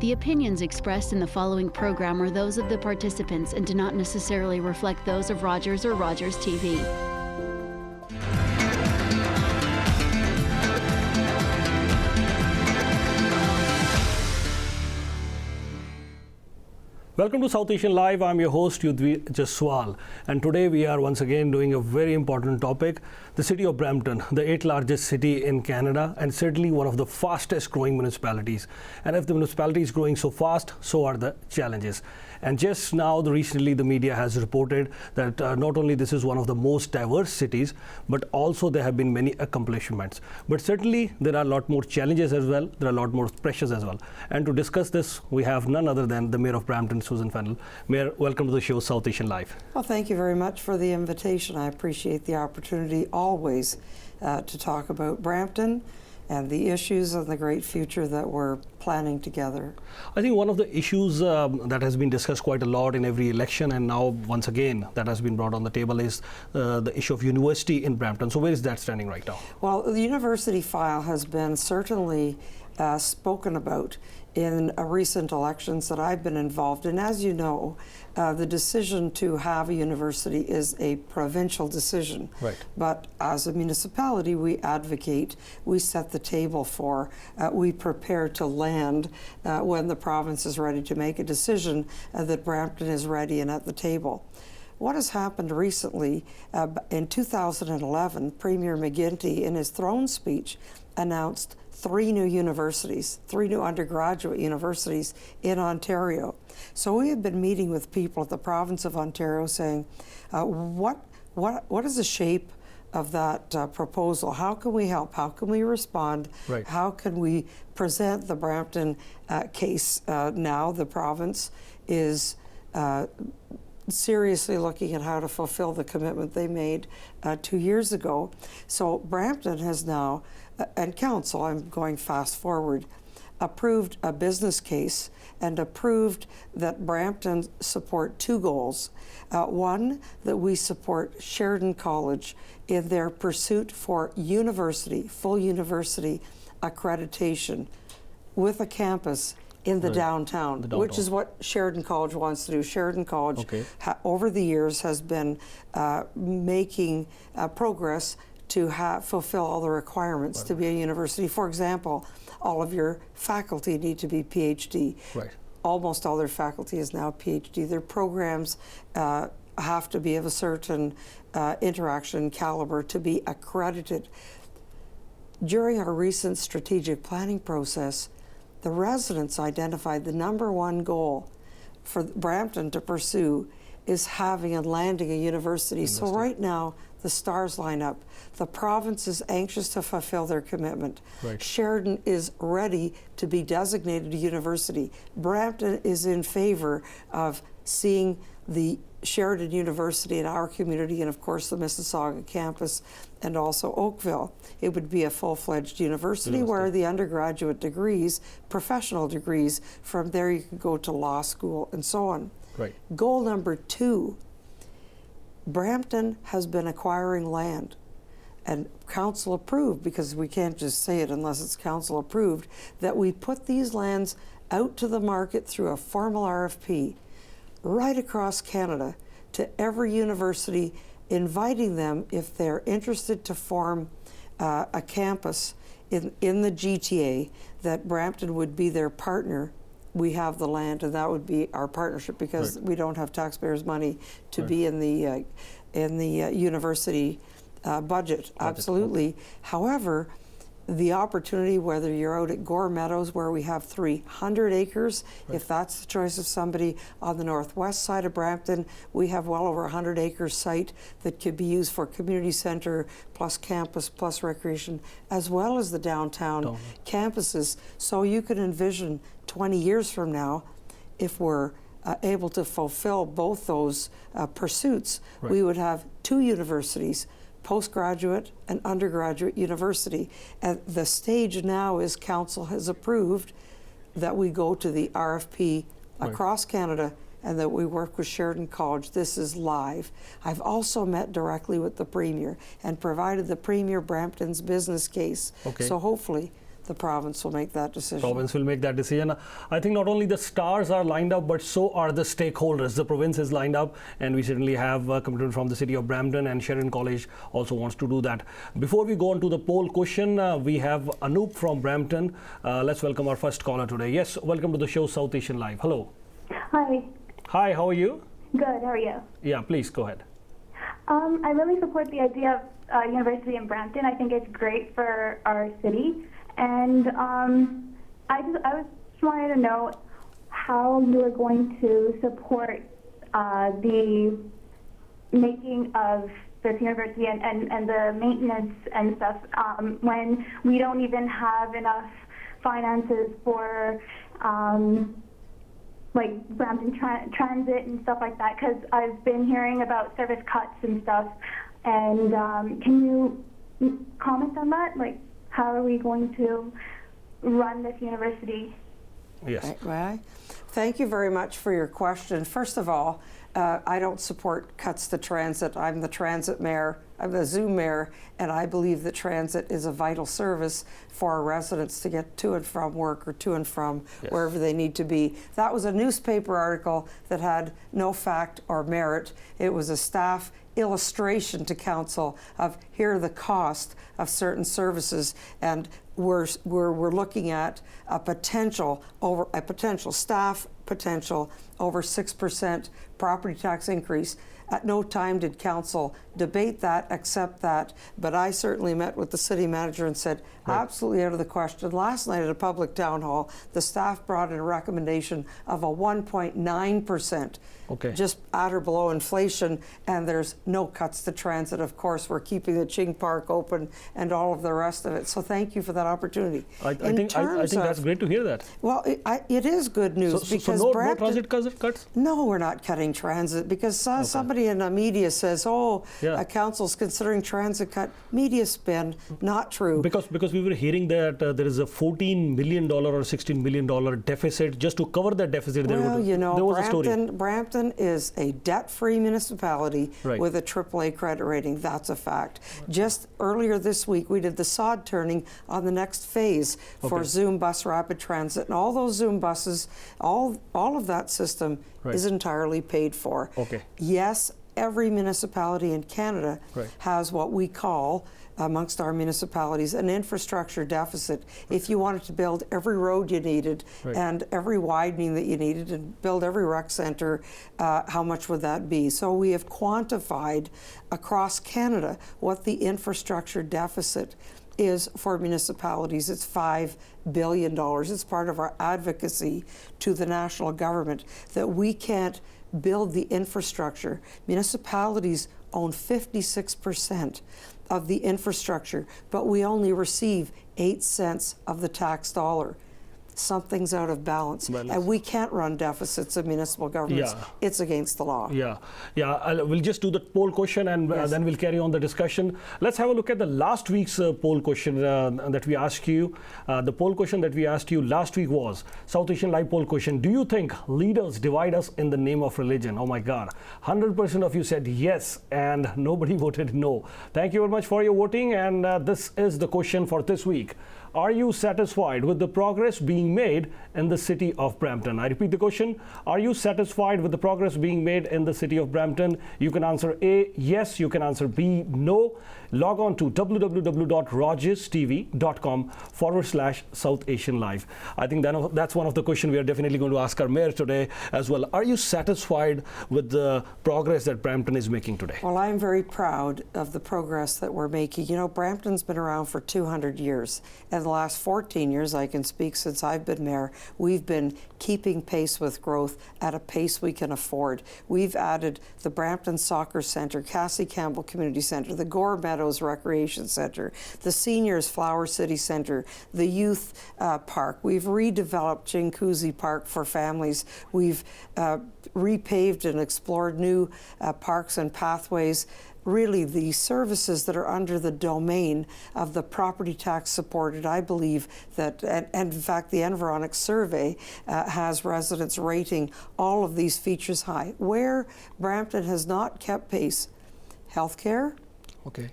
The opinions expressed in the following program are those of the participants and do not necessarily reflect those of Rogers or Rogers TV. Welcome to South Asian Live. I'm your host Yudhvir JASWAL, and today we are once again doing a very important topic, the city of Brampton, the 8th largest city in Canada and certainly one of the fastest growing municipalities. And if the municipality is growing so fast, so are the challenges. And just now, recently the media has reported that not only this is one of the most diverse cities, but also there have been many accomplishments. But certainly there are a lot more challenges as well, there are a lot more pressures as well. And to discuss this, we have none other than the Mayor of Brampton, FENNELL. Mayor, welcome to the show, South Asian Live. Well, thank you very much for the invitation. I appreciate the opportunity always to talk about Brampton and the issues and the great future that we're planning together. I think one of the issues that has been discussed quite a lot in every election, and now once again that has been brought on the table, is the issue of university in Brampton. So where is that standing right now? Well, the university file has been certainly spoken about in recent elections that I've been involved in. As you know, the decision to have a university is a provincial decision. Right. But as a municipality, we advocate, we set the table for, we prepare to land when the province is ready to make a decision that Brampton is ready and at the table. What has happened recently, in 2011, Premier McGuinty, in his throne speech, announced 3 new universities, 3 new undergraduate universities in Ontario. So we have been meeting with people at the province of Ontario saying, what is the shape of that proposal? How can we help? How can we respond? Right. How can we present the Brampton case? Now the province is seriously looking at how to fulfill the commitment they made 2 years ago. So Brampton has now, and Council, I'm going fast forward, approved a business case and approved that Brampton support 2 goals. One, that we support Sheridan College in their pursuit for university, full university accreditation with a campus in the downtown, which is what Sheridan College wants to do. Sheridan College, over the years, has been making progress to fulfill all the requirements to be a university. For example, all of your faculty need to be PhD. Right. Almost all their faculty is now PhD. Their programs have to be of a certain interaction caliber to be accredited. During our recent strategic planning process, the residents identified the #1 goal for Brampton to pursue is having and landing a university. So right now, the stars line up. The province is anxious to fulfill their commitment. Right. Sheridan is ready to be designated a university. Brampton is in favor of seeing the Sheridan University in our community, and of course the Mississauga campus and also Oakville. It would be a full-fledged university where the undergraduate degrees, professional degrees, from there you could go to law school and so on. Right. Goal #2, Brampton has been acquiring land, and council approved, because we can't just say it unless it's council approved, that we put these lands out to the market through a formal RFP right across Canada to every university, inviting them, if they're interested to form a campus in the GTA, that Brampton would be their partner. We have the land, and that would be our partnership, because we don't have taxpayers' money to be in the university budget. Absolutely. However, the opportunity, whether you're out at Gore Meadows, where we have 300 acres, if that's the choice of somebody, on the northwest side of Brampton, we have well over 100 acre site that could be used for community center, plus campus, plus recreation, as well as the downtown campuses. So you can envision 20 years from now, if we're able to fulfill both those pursuits, we would have 2 universities, postgraduate and undergraduate university. And the stage now is council has approved that we go to the RFP across Canada and that we work with Sheridan College. This is live. I've also met directly with the Premier and provided the Premier Brampton's business case. So hopefully the province will make that decision. Province will make that decision. I think not only the stars are lined up, but so are the stakeholders. The province is lined up, and we certainly have a commitment from the city of Brampton, and Sheridan College also wants to do that. Before we go on to the poll question, we have Anoop from Brampton. Let's welcome our first caller today. Yes, welcome to the show South Asian Live. Hello. Hi. Hi, how are you? Good. How are you? Yeah, please go ahead. I really support the idea of university in Brampton. I think it's great for our city, and I was just wanted to know how you are going to support the making of this university and the maintenance and stuff when we don't even have enough finances for like Brampton Transit and stuff like that, because I've been hearing about service cuts and stuff. And can you comment on that? Like, how are we going to run this university? Yes. Right. Thank you very much for your question. First of all, I don't support cuts to transit. I'm the transit mayor. I'm the Zoom mayor, and I believe that transit is a vital service for our residents to get to and from work or to and from wherever they need to be. That was a newspaper article that had no fact or merit. It was a staff illustration to council of here are the cost of certain services, and we're looking at a potential staff potential over 6% property tax increase. At no time did council debate that, accept that, but I certainly met with the city manager and said, absolutely out of the question. Last night at a public town hall, the staff brought in a recommendation of a 1.9%, just at or below inflation, and there's no cuts to transit. Of course, we're keeping the Ching Park open and all of the rest of it. So thank you for that opportunity. I think that's great to hear that. Well, it is good news because no Brampton, transit cuts? No, we're not cutting transit because somebody in the media says, council's considering transit cut. Media spin, not true. Because we were hearing that there is a $14 million or $16 million deficit. Just to cover that deficit, there was a story. Brampton is a debt-free municipality with a AAA credit rating. That's a fact. Just earlier this week, we did the sod turning on the next phase for Zoom Bus Rapid Transit, and all those Zoom buses, all of that system is entirely paid for. Yes, every municipality in Canada has what we call, amongst our municipalities, an infrastructure deficit. If you wanted to build every road you needed and every widening that you needed and build every rec center, how much would that be? So we have quantified across Canada what the infrastructure deficit is for municipalities. It's $5 billion. It's part of our advocacy to the national government that we can't build the infrastructure. Municipalities own 56% of the infrastructure, but we only receive 8 cents of the tax dollar. Something's out of balance, and we can't run deficits of municipal governments. It's against the law. We'll just do the poll question, and then we'll carry on the discussion. Let's have a look at the last week's poll question that we asked you. The poll question that we asked you last week was South Asian Live poll question. Do you think leaders divide us in the name of religion? Oh my God, 100% of you said yes, and nobody voted no. Thank you very much for your voting, and this is the question for this week. Are you satisfied with the progress being made in the city of Brampton? I repeat the question. Are you satisfied with the progress being made in the city of Brampton? You can answer A, yes. You can answer B, no. Log on to www.rogestv.com/South Asian Live. I think that's one of the questions we are definitely going to ask our mayor today as well. Are you satisfied with the progress that Brampton is making today? Well, I'm very proud of the progress that we're making. You know, Brampton's been around for 200 years. And the last 14 years, I can speak since I've been mayor, we've been keeping pace with growth at a pace we can afford. We've added the Brampton Soccer Centre, Cassie Campbell Community Centre, the Gore Meadows Recreation Centre, the Seniors Flower City Centre, the Youth Park. We've redeveloped Jinkuzi Park for families. We've repaved and explored new parks and pathways. Really, the services that are under the domain of the property tax supported, I believe that, and in fact, the Environics survey has residents rating all of these features high. Where Brampton has not kept pace, healthcare,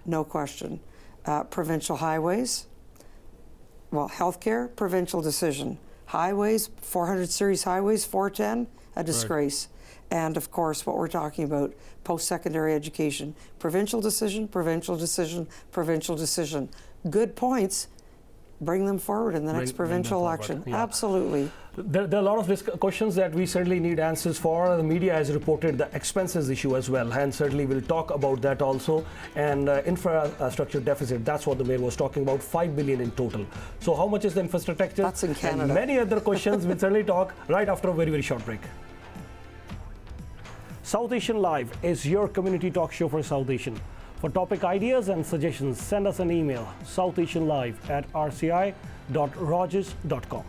no question. Provincial highways, Well, healthcare, provincial decision. Highways, 400 series highways, 410, a disgrace. And of course, what we're talking about, post-secondary education, provincial decision, provincial decision, provincial decision. Good points. Bring them forward in the next provincial election. Yeah. Absolutely. There are a lot of questions that we certainly need answers for. The media has reported the expenses issue as well, and certainly we'll talk about that also. And infrastructure deficit, that's what the mayor was talking about, 5 billion in total. So how much is the infrastructure? That's in Canada. And many other questions we'll certainly talk right after a very, very short break. South Asian Live is your community talk show for South Asian. For topic ideas and suggestions, send us an email, southasianlive@rci.rogers.com.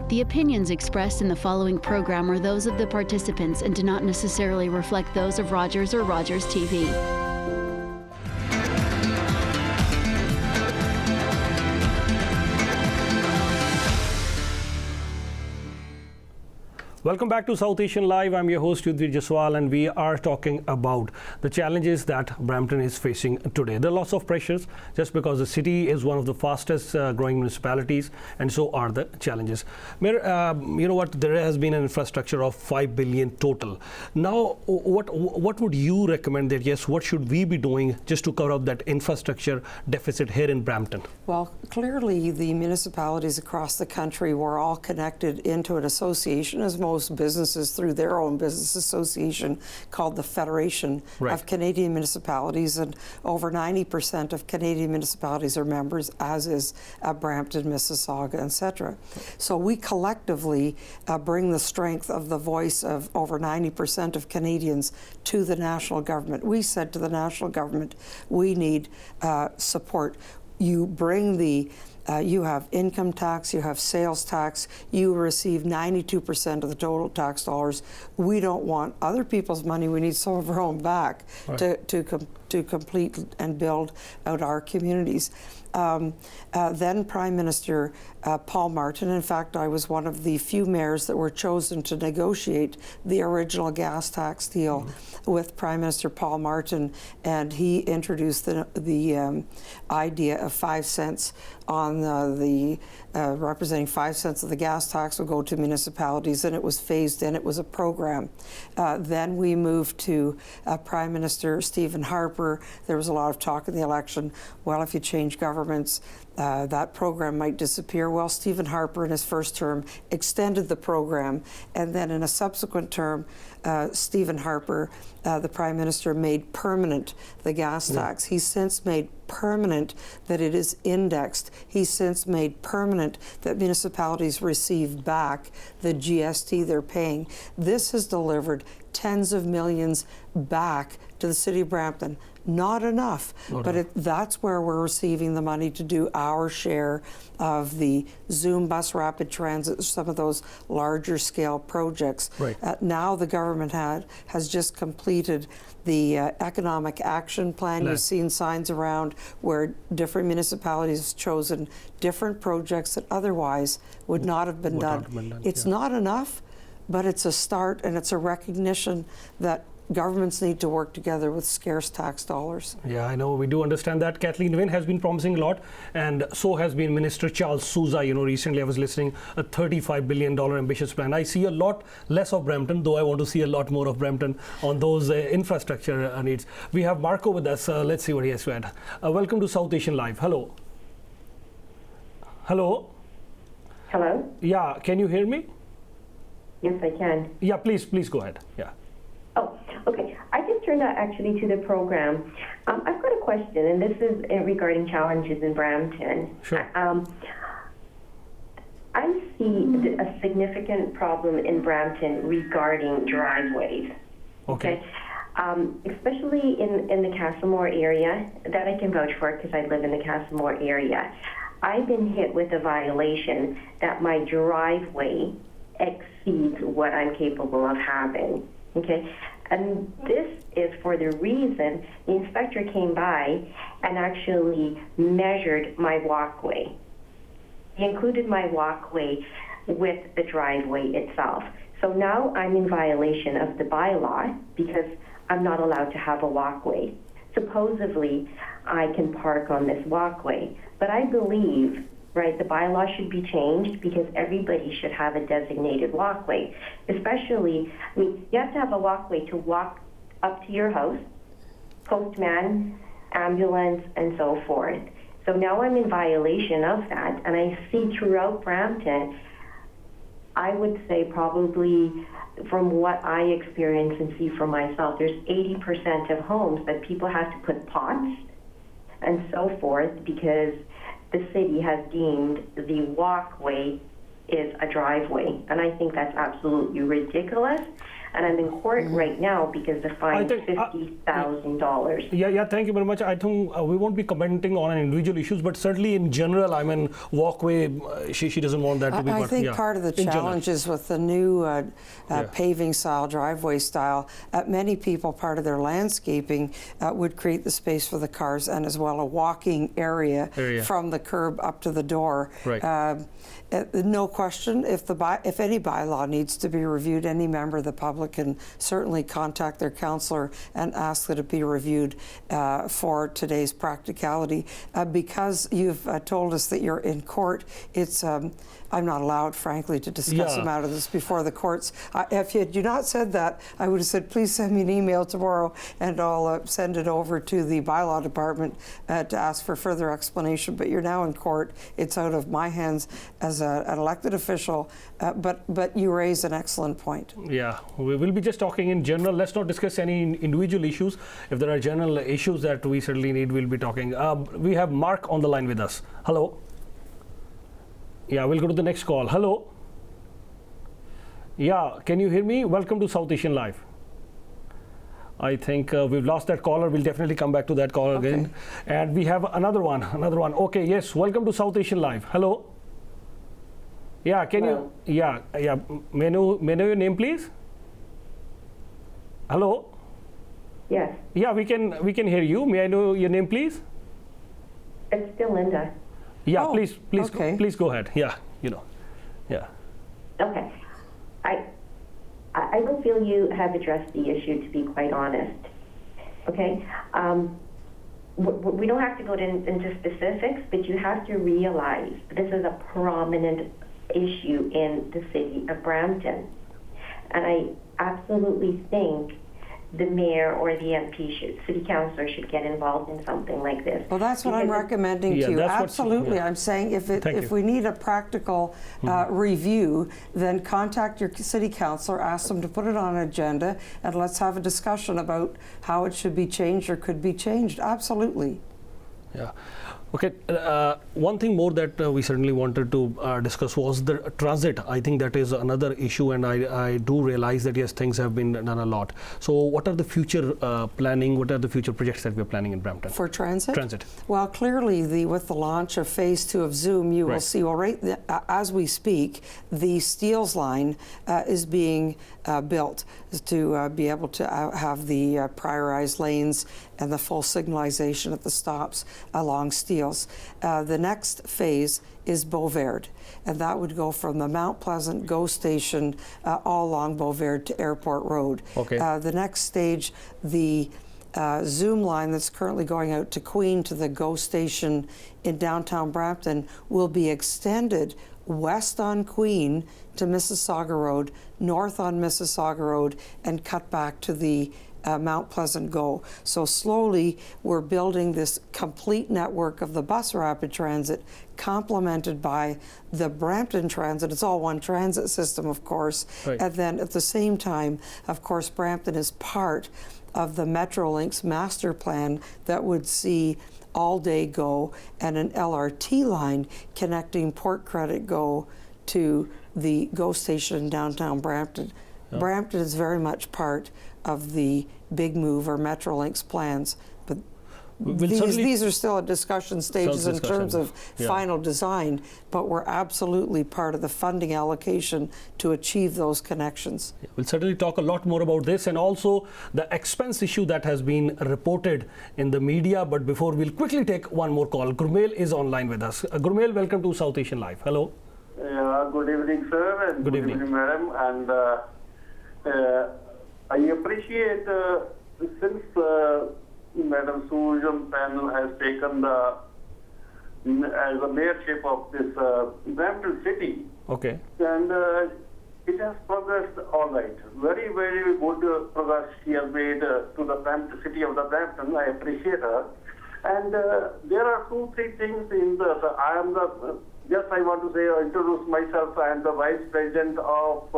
The opinions expressed in the following program are those of the participants and do not necessarily reflect those of Rogers or Rogers TV. Welcome back to South Asian Live. I'm your host Yudhvir JASWAL, and we are talking about the challenges that Brampton is facing today. There are lots of pressures just because the city is one of the fastest growing municipalities, and so are the challenges. Mayor, you know what? There has been an infrastructure of 5 billion total. Now, what would you recommend that? Yes, what should we be doing just to cover up that infrastructure deficit here in Brampton? Well, clearly the municipalities across the country were all connected into an association, as most businesses through their own business association called the Federation of Canadian Municipalities, and over 90% of Canadian municipalities are members, as is Brampton, Mississauga, etc. So we collectively bring the strength of the voice of over 90% of Canadians to the national government. We said to the national government, we need support. You bring the you have income tax, you have sales tax, you receive 92% of the total tax dollars. We don't want other people's money, we need some of our own back to complete and build out our communities. Then Prime Minister Paul Martin, in fact, I was one of the few mayors that were chosen to negotiate the original gas tax deal with Prime Minister Paul Martin, and he introduced the idea of 5 cents on representing 5 cents of the gas tax will go to municipalities, and it was phased in. It was a program. Then we moved to Prime Minister Stephen Harper, Harper. There was a lot of talk in the election, well, if you change governments, that program might disappear. Well, Stephen Harper in his first term extended the program, and then in a subsequent term, Stephen Harper, the Prime Minister, made permanent the gas tax. He's since made permanent that it is indexed. He's since made permanent that municipalities receive back the GST they're paying. This has delivered tens of millions back to the City of Brampton. Not enough, but that's where we're receiving the money to do our share of the Zoom bus rapid transit, some of those larger scale projects. Right. Now the government has just completed the economic action plan. You've seen signs around where different municipalities have chosen different projects that otherwise would not have been done. It's not enough, but it's a start, and it's a recognition that governments need to work together with scarce tax dollars. Yeah, I know. We do understand that. Kathleen Wynne has been promising a lot, and so has been Minister Charles Sousa. You know, recently I was listening a $35 billion ambitious plan. I see a lot less of Brampton, though I want to see a lot more of Brampton on those infrastructure needs. We have Marco with us. Let's see what he has to add. Welcome to South Asian Live. Hello. Hello. Hello? Yeah, can you hear me? Yes, I can. Yeah, please go ahead. Yeah. Oh, okay. I just turned out actually to the program. I've got a question, and this is regarding challenges in Brampton. Sure. I see a significant problem in Brampton regarding driveways. Okay. Especially in the Castlemore area, that I can vouch for because I live in the Castlemore area. I've been hit with a violation that my driveway exceeds what I'm capable of having. Okay, and this is for the reason the inspector came by and actually measured my walkway. He included my walkway with the driveway itself. So now I'm in violation of the bylaw because I'm not allowed to have a walkway. Supposedly, I can park on this walkway, but I believe the bylaw should be changed because everybody should have a designated walkway. Especially, you have to have a walkway to walk up to your house, postman, ambulance, and so forth. So now I'm in violation of that, and I see throughout Brampton, I would say probably from what I experience and see for myself, there's 80% of homes that people have to put pots and so forth because the city has deemed the walkway is a driveway. And I think that's absolutely ridiculous. And I'm in court right now because the fine is $50,000. Yeah, thank you very much. I think we won't be commenting on individual issues, but certainly in general, I mean, walkway, she doesn't want that to be. I think part of the challenge is with the new paving style, driveway style, many people, part of their landscaping would create the space for the cars and as well a walking area. From the curb up to the door. Right. No question, if any bylaw needs to be reviewed, any member of the public can certainly contact their councillor and ask that it be reviewed for today's practicality. Because you've told us that you're in court, it's I'm not allowed, frankly, to discuss a matter of this before the courts. If you had not said that, I would have said, please send me an email tomorrow and I'll send it over to the bylaw department to ask for further explanation. But you're now in court. It's out of my hands as an elected official, but you raise an excellent point. Yeah, we will be just talking in general. Let's not discuss any individual issues. If there are general issues that we certainly need, we'll be talking. We have Mark on the line with us. Hello. Yeah, we'll go to the next call. Hello. Yeah, can you hear me? Welcome to South Asian Live. I think we've lost that caller. We'll definitely come back to that caller again. And we have another one. Okay, yes, welcome to South Asian Live. Hello. Yeah, can you? Yeah. May I know your name, please? Hello. Yes. Yeah, we can hear you. May I know your name, please? It's still Linda. Yeah, please go ahead. Yeah, yeah. Okay. I don't feel you have addressed the issue, to be quite honest. Okay? We don't have to go into specifics, but you have to realize this is a prominent issue in the city of Brampton. And I absolutely think the mayor or the MP city councilor should get involved in something like this. Well, that's what I'm Because recommending Yeah, to you. that's what- Absolutely. yeah. I'm saying if Thank you. we need a practical review, then contact your city councilor, ask them to put it on an agenda, and let's have a discussion about how it should be changed or could be changed. Absolutely. Yeah. Okay. One thing more that we certainly wanted to discuss was the transit. I think that is another issue, and I do realize that yes, things have been done a lot. So, what are the future planning? What are the future projects that we are planning in Brampton? For transit? Transit. Well, clearly, with the launch of Phase 2 of Zoom, you will Right. see, as we speak, the Steeles line is being built to be able to have the priorized lanes and the full signalization at the stops along Steeles. The next phase is Beauvert, and that would go from the Mount Pleasant GO station all along Beauvert to Airport Road. Okay. The next stage, the Zoom line that's currently going out to Queen to the GO station in downtown Brampton will be extended west on Queen to Mississauga Road, north on Mississauga Road, and cut back to the Mount Pleasant GO. So slowly we're building this complete network of the bus rapid transit complemented by the Brampton Transit. It's all one transit system, of course. Right. And then at the same time, of course, Brampton is part of the Metrolinx master plan that would see all-day GO and an LRT line connecting Port Credit GO to the GO station in downtown Brampton. Brampton is very much part of the Big Move or Metrolinx plans, but these are still at discussion stages in terms of final design, but we're absolutely part of the funding allocation to achieve those connections. Yeah, we'll certainly talk a lot more about this and also the expense issue that has been reported in the media. But before, we'll quickly take one more call. Gurmail is online with us. Gurmail, welcome to South Asian Live. Hello. Good evening, sir, and Good evening. madam. And I appreciate since Madam Susan panel has taken the as the mayorship of this Brampton city, Okay. and it has progressed all right. Very, very good progress she has made to the Brampton city of the Brampton. I appreciate her. And there are 2-3 things in the. I am the. Just I want to say, introduce myself. I am the Vice President of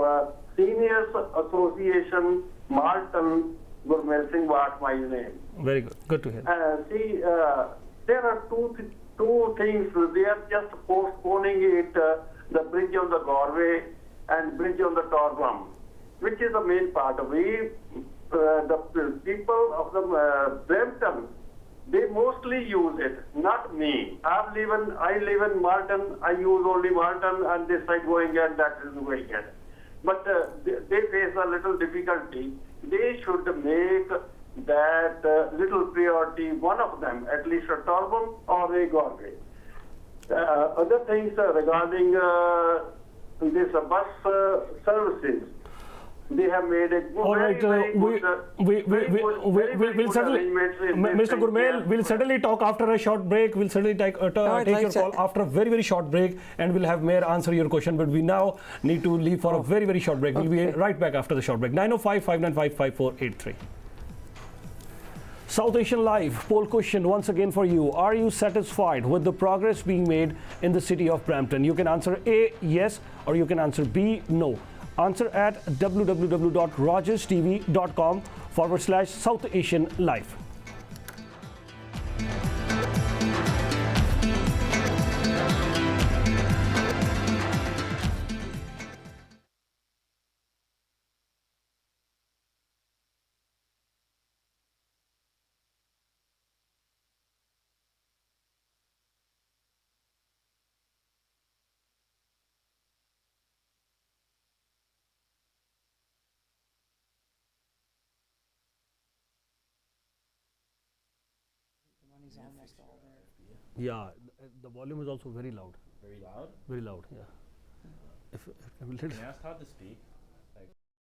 Seniors Association, Martin Gurmail Singh, what my name. Very good. Good to hear. See, there are two things. They are just postponing it, the bridge on the Gorway and bridge on the Torglam, which is the main part of it. The people of the Brampton, they mostly use it, not me. I live in Martin. I use only Martin, and this side going and that is going in. But they face a little difficulty. They should make that little priority, one of them, at least a Torbon or a Gorway. Other things regarding this bus services, they have made a All right, we'll certainly, Mr. Gurmail, we'll certainly talk after a short break. We'll certainly take your call after a very, very short break, and we'll have Mayor answer your question. But we now need to leave for a very, very short break. We'll be right back after the short break. 905-595-5483. South Asian Live poll question once again for you. Are you satisfied with the progress being made in the city of Brampton? You can answer A, yes, or you can answer B, no. Answer at www.rogerstv.com/South Asian Live. Yeah, the volume is also very loud. Very loud? Very loud, yeah. If Can I ask how to speak?